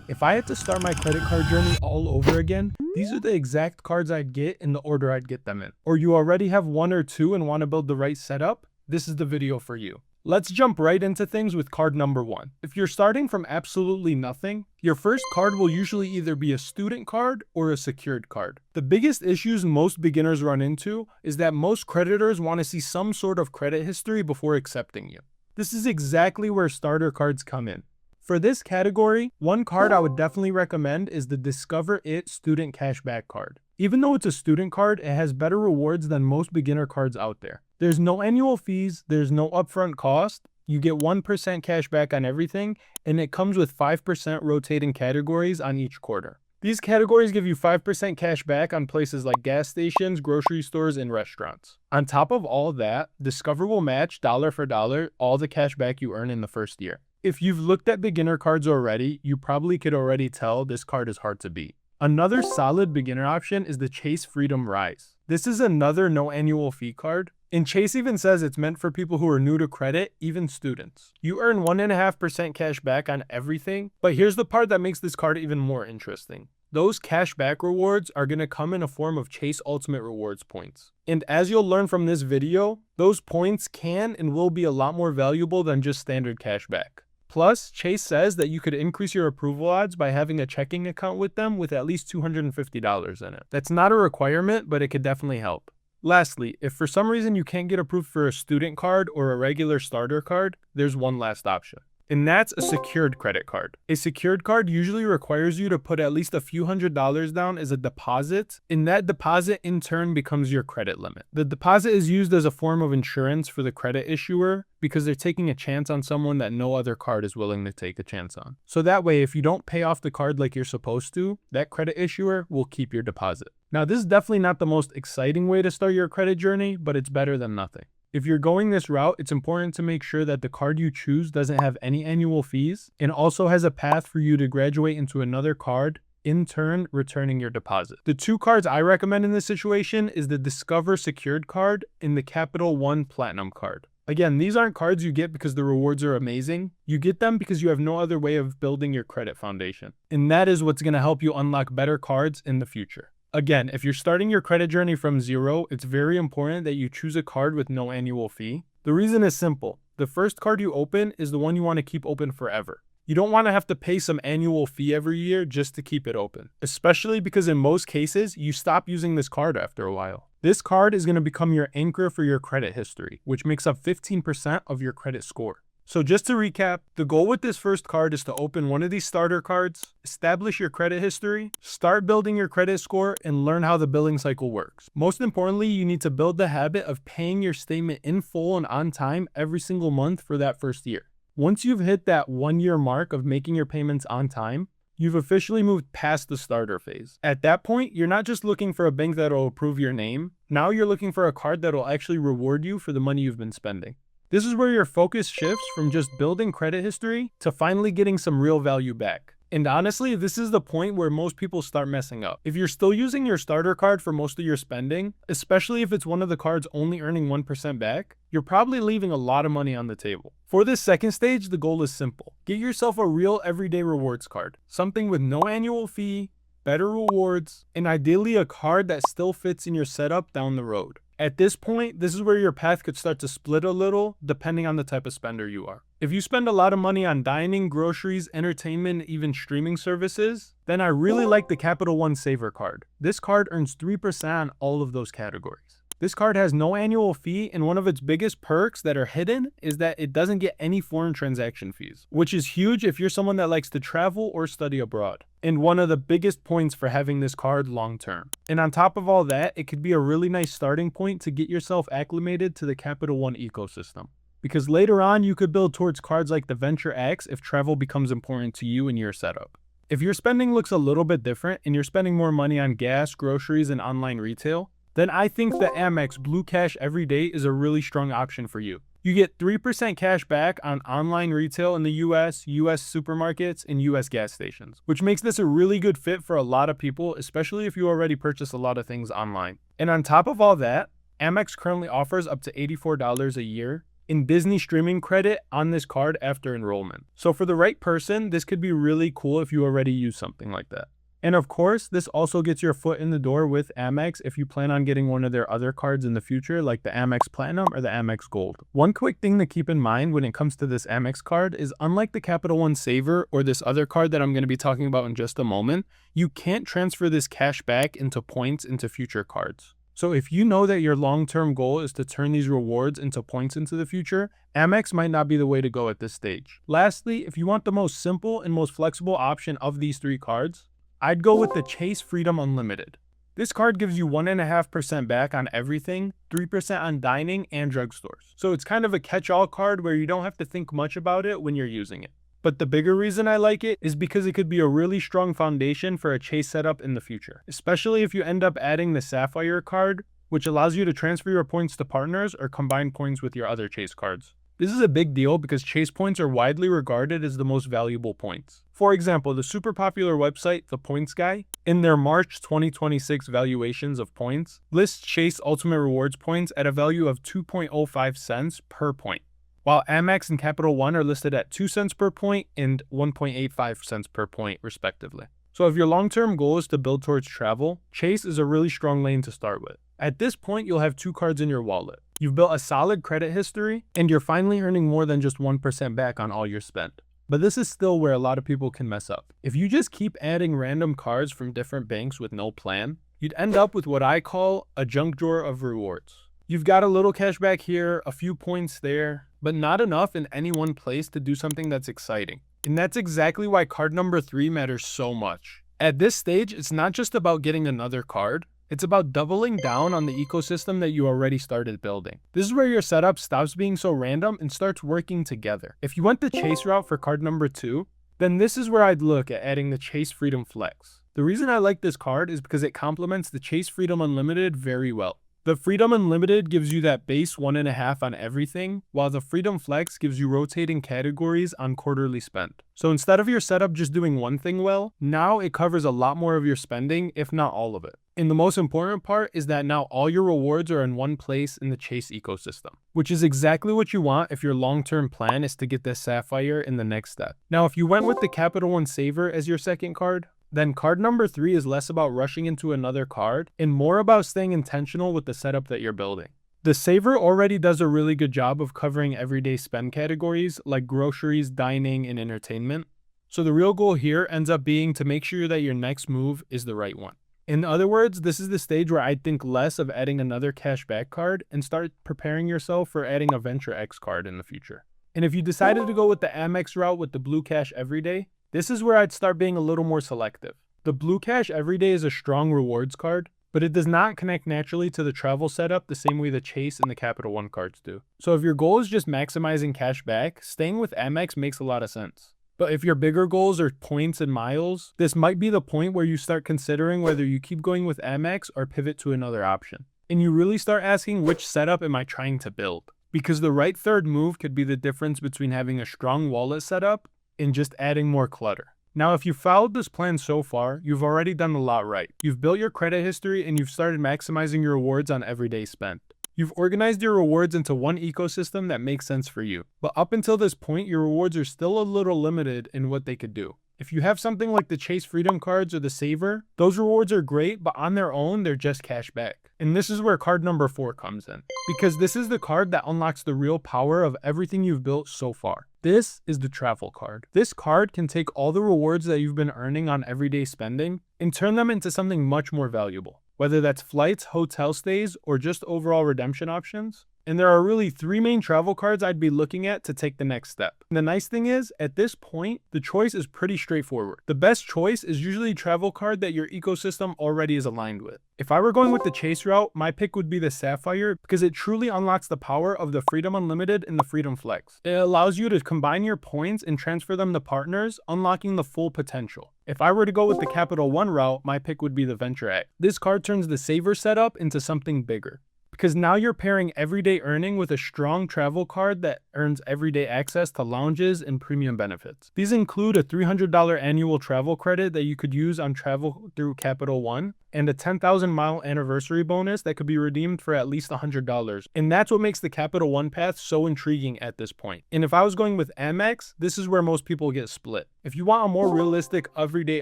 If I had to start my credit card journey all over again, these are the exact cards I'd get in the order I'd get them in. Or you already have one or two and want to build the right setup, this is the video for you. Let's jump right into things with card number 1. If you're starting from absolutely nothing, your first card will usually either be a student card or a secured card. The biggest issues most beginners run into is that most creditors want to see some sort of credit history before accepting you. This is exactly where starter cards come in. For this category, one card I would definitely recommend is the Discover It Student Cashback card. Even though it's a student card, it has better rewards than most beginner cards out there. There's no annual fees, there's no upfront cost, you get 1% cash back on everything, and it comes with 5% rotating categories on each quarter. These categories give you 5% cash back on places like gas stations, grocery stores, and restaurants. On top of all that, Discover will match dollar for dollar all the cash back you earn in the first year. If you've looked at beginner cards already, you probably could already tell this card is hard to beat. Another solid beginner option is the Chase Freedom Rise. This is another no annual fee card, and Chase even says it's meant for people who are new to credit, even students. You earn 1.5% cash back on everything, but here's the part that makes this card even more interesting. Those cash back rewards are going to come in a form of Chase Ultimate Rewards points. And as you'll learn from this video, those points can and will be a lot more valuable than just standard cash back. Plus, Chase says that you could increase your approval odds by having a checking account with them with at least $250 in it. That's not a requirement, but it could definitely help. Lastly, if for some reason you can't get approved for a student card or a regular starter card, there's one last option. And that's a secured credit card. A secured card usually requires you to put at least a few $100s down as a deposit, and that deposit in turn becomes your credit limit. The deposit is used as a form of insurance for the credit issuer because they're taking a chance on someone that no other card is willing to take a chance on. So that way, if you don't pay off the card like you're supposed to, that credit issuer will keep your deposit. Now, this is definitely not the most exciting way to start your credit journey, but it's better than nothing. If you're going this route, it's important to make sure that the card you choose doesn't have any annual fees and also has a path for you to graduate into another card, in turn returning your deposit. The two cards I recommend in this situation is the Discover Secured card and the Capital One Platinum card. Again, these aren't cards you get because the rewards are amazing. You get them because you have no other way of building your credit foundation. And that is what's going to help you unlock better cards in the future. Again, if you're starting your credit journey from zero, it's very important that you choose a card with no annual fee. The reason is simple. The first card you open is the one you want to keep open forever. You don't want to have to pay some annual fee every year just to keep it open, especially because in most cases, you stop using this card after a while. This card is going to become your anchor for your credit history, which makes up 15% of your credit score. So just to recap, the goal with this first card is to open one of these starter cards, establish your credit history, start building your credit score, and learn how the billing cycle works. Most importantly, you need to build the habit of paying your statement in full and on time every single month for that first year. Once you've hit that 1-year mark of making your payments on time, you've officially moved past the starter phase. At that point, you're not just looking for a bank that'll approve your name. Now you're looking for a card that'll actually reward you for the money you've been spending. This is where your focus shifts from just building credit history to finally getting some real value back. And honestly, this is the point where most people start messing up. If you're still using your starter card for most of your spending, especially if it's one of the cards only earning 1% back, you're probably leaving a lot of money on the table. For this second stage, the goal is simple. Get yourself a real everyday rewards card, something with no annual fee, better rewards, and ideally a card that still fits in your setup down the road. At this point, this is where your path could start to split a little depending on the type of spender you are. If you spend a lot of money on dining, groceries, entertainment, even streaming services, then I really like the Capital One Saver card. This card earns 3% on all of those categories. This card has no annual fee, and one of its biggest perks that are hidden is that it doesn't get any foreign transaction fees, which is huge if you're someone that likes to travel or study abroad, and one of the biggest points for having this card long term. And on top of all that, it could be a really nice starting point to get yourself acclimated to the Capital One ecosystem, because later on you could build towards cards like the Venture X if travel becomes important to you in your setup. If your spending looks a little bit different and you're spending more money on gas, groceries, and online retail, then I think the Amex Blue Cash Everyday is a really strong option for you. You get 3% cash back on online retail in the US supermarkets, and US gas stations, which makes this a really good fit for a lot of people, especially if you already purchase a lot of things online. And on top of all that, Amex currently offers up to $84 a year in Disney streaming credit on this card after enrollment. So for the right person, this could be really cool if you already use something like that. And of course, this also gets your foot in the door with Amex if you plan on getting one of their other cards in the future, like the Amex Platinum or the Amex Gold. One quick thing to keep in mind when it comes to this Amex card is, unlike the Capital One Saver or this other card that I'm going to be talking about in just a moment, you can't transfer this cash back into points into future cards. So if you know that your long-term goal is to turn these rewards into points into the future, Amex might not be the way to go at this stage. Lastly, if you want the most simple and most flexible option of these three cards, I'd go with the Chase Freedom Unlimited. This card gives you 1.5% back on everything, 3% on dining and drugstores. So it's kind of a catch-all card where you don't have to think much about it when you're using it. But the bigger reason I like it is because it could be a really strong foundation for a Chase setup in the future, especially if you end up adding the Sapphire card, which allows you to transfer your points to partners or combine points with your other Chase cards. This is a big deal because Chase points are widely regarded as the most valuable points. For example, the super popular website, The Points Guy, in their March 2026 valuations of points, lists Chase Ultimate Rewards points at a value of 2.05 cents per point, while Amex and Capital One are listed at 2 cents per point and 1.85 cents per point, respectively. So if your long-term goal is to build towards travel, Chase is a really strong lane to start with. At this point, you'll have two cards in your wallet. You've built a solid credit history, and you're finally earning more than just 1% back on all your spend. But this is still where a lot of people can mess up. If you just keep adding random cards from different banks with no plan, you'd end up with what I call a junk drawer of rewards. You've got a little cash back here, a few points there, but not enough in any one place to do something that's exciting. And that's exactly why card number 3 matters so much. At this stage, it's not just about getting another card. It's about doubling down on the ecosystem that you already started building. This is where your setup stops being so random and starts working together. If you went the Chase route for card number 2, then this is where I'd look at adding the Chase Freedom Flex. The reason I like this card is because it complements the Chase Freedom Unlimited very well. The Freedom Unlimited gives you that base 1.5 on everything, while the Freedom Flex gives you rotating categories on quarterly spend. So instead of your setup just doing one thing well, now it covers a lot more of your spending, if not all of it. And the most important part is that now all your rewards are in one place in the Chase ecosystem, which is exactly what you want if your long-term plan is to get this Sapphire in the next step. Now, if you went with the Capital One Saver as your second card, then card number 3 is less about rushing into another card and more about staying intentional with the setup that you're building. The Saver already does a really good job of covering everyday spend categories like groceries, dining, and entertainment. So the real goal here ends up being to make sure that your next move is the right one. In other words, this is the stage where I think less of adding another cashback card and start preparing yourself for adding a Venture X card in the future. And if you decided to go with the Amex route with the Blue Cash Everyday, this is where I'd start being a little more selective. The Blue Cash Everyday is a strong rewards card, but it does not connect naturally to the travel setup the same way the Chase and the Capital One cards do. So if your goal is just maximizing cash back, staying with Amex makes a lot of sense. But if your bigger goals are points and miles, this might be the point where you start considering whether you keep going with Amex or pivot to another option. And you really start asking, which setup am I trying to build? Because the right third move could be the difference between having a strong wallet setup and just adding more clutter. Now, if you followed this plan so far, you've already done a lot right. You've built your credit history and you've started maximizing your rewards on everyday spend. You've organized your rewards into one ecosystem that makes sense for you. But up until this point, your rewards are still a little limited in what they could do. If you have something like the Chase Freedom cards or the Saver, those rewards are great, but on their own, they're just cash back. And this is where card number 4 comes in, because this is the card that unlocks the real power of everything you've built so far. This is the travel card. This card can take all the rewards that you've been earning on everyday spending and turn them into something much more valuable, whether that's flights, hotel stays, or just overall redemption options. And there are really 3 main travel cards I'd be looking at to take the next step. And the nice thing is, at this point, the choice is pretty straightforward. The best choice is usually a travel card that your ecosystem already is aligned with. If I were going with the Chase route, my pick would be the Sapphire because it truly unlocks the power of the Freedom Unlimited and the Freedom Flex. It allows you to combine your points and transfer them to partners, unlocking the full potential. If I were to go with the Capital One route, my pick would be the Venture X. This card turns the Saver setup into something bigger, because now you're pairing everyday earning with a strong travel card that earns everyday access to lounges and premium benefits. These include a $300 annual travel credit that you could use on travel through Capital One, and a 10,000 mile anniversary bonus that could be redeemed for at least $100. And that's what makes the Capital One path so intriguing at this point. And if I was going with Amex, this is where most people get split. If you want a more realistic everyday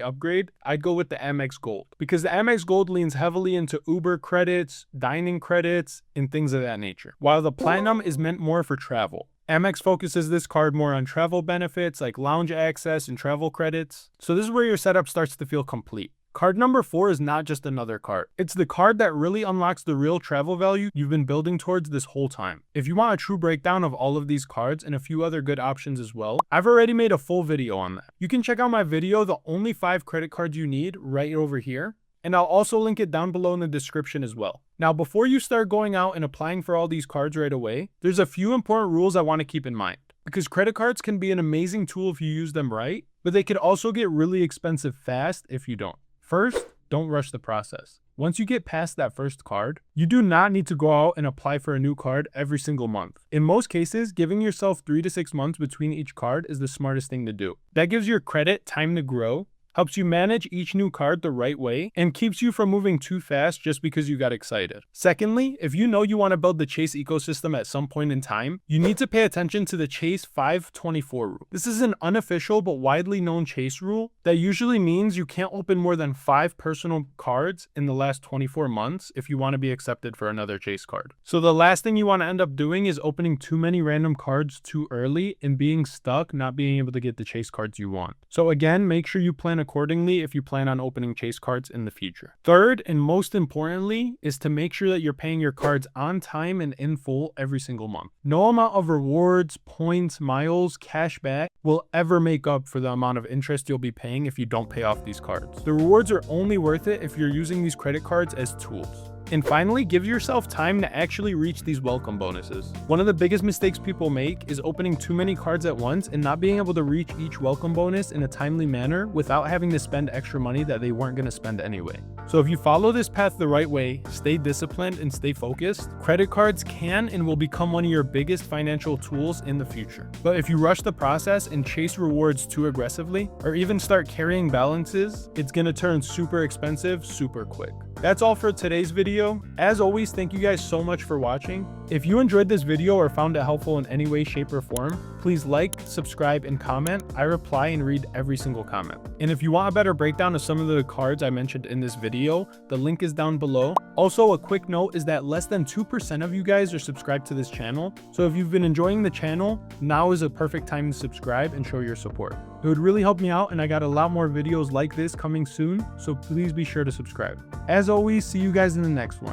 upgrade, I'd go with the Amex Gold, because the Amex Gold leans heavily into Uber credits, dining credits, and things of that nature, while the Platinum is meant more for travel. Amex focuses this card more on travel benefits like lounge access and travel credits. So this is where your setup starts to feel complete. Card number 4 is not just another card. It's the card that really unlocks the real travel value you've been building towards this whole time. If you want a true breakdown of all of these cards and a few other good options as well, I've already made a full video on that. You can check out my video, The Only 5 Credit Cards You Need, right over here. And I'll also link it down below in the description as well. Now, before you start going out and applying for all these cards right away, there's a few important rules I want to keep in mind. Because credit cards can be an amazing tool if you use them right, but they could also get really expensive fast if you don't. First, don't rush the process. Once you get past that first card, you do not need to go out and apply for a new card every single month. In most cases, giving yourself 3 to 6 months between each card is the smartest thing to do. That gives your credit time to grow, helps you manage each new card the right way, and keeps you from moving too fast just because you got excited. Secondly, if you know you want to build the Chase ecosystem at some point in time, you need to pay attention to the Chase 524 rule. This is an unofficial but widely known Chase rule that usually means you can't open more than 5 personal cards in the last 24 months if you want to be accepted for another Chase card. So the last thing you want to end up doing is opening too many random cards too early and being stuck not being able to get the Chase cards you want. So again, make sure you plan accordingly if you plan on opening Chase cards in the future. Third, and most importantly, is to make sure that you're paying your cards on time and in full every single month. No amount of rewards, points, miles, cash back will ever make up for the amount of interest you'll be paying if you don't pay off these cards. The rewards are only worth it if you're using these credit cards as tools. And finally, give yourself time to actually reach these welcome bonuses. One of the biggest mistakes people make is opening too many cards at once and not being able to reach each welcome bonus in a timely manner without having to spend extra money that they weren't going to spend anyway. So if you follow this path the right way, stay disciplined and stay focused, credit cards can and will become one of your biggest financial tools in the future. But if you rush the process and chase rewards too aggressively, or even start carrying balances, it's going to turn super expensive super quick. That's all for today's video. As always, thank you guys so much for watching. If you enjoyed this video or found it helpful in any way, shape, or form, please like, subscribe, and comment. I reply and read every single comment. And if you want a better breakdown of some of the cards I mentioned in this video, the link is down below. Also, a quick note is that less than 2% of you guys are subscribed to this channel. So if you've been enjoying the channel, now is a perfect time to subscribe and show your support. It would really help me out, and I got a lot more videos like this coming soon, so please be sure to subscribe. As always, see you guys in the next one.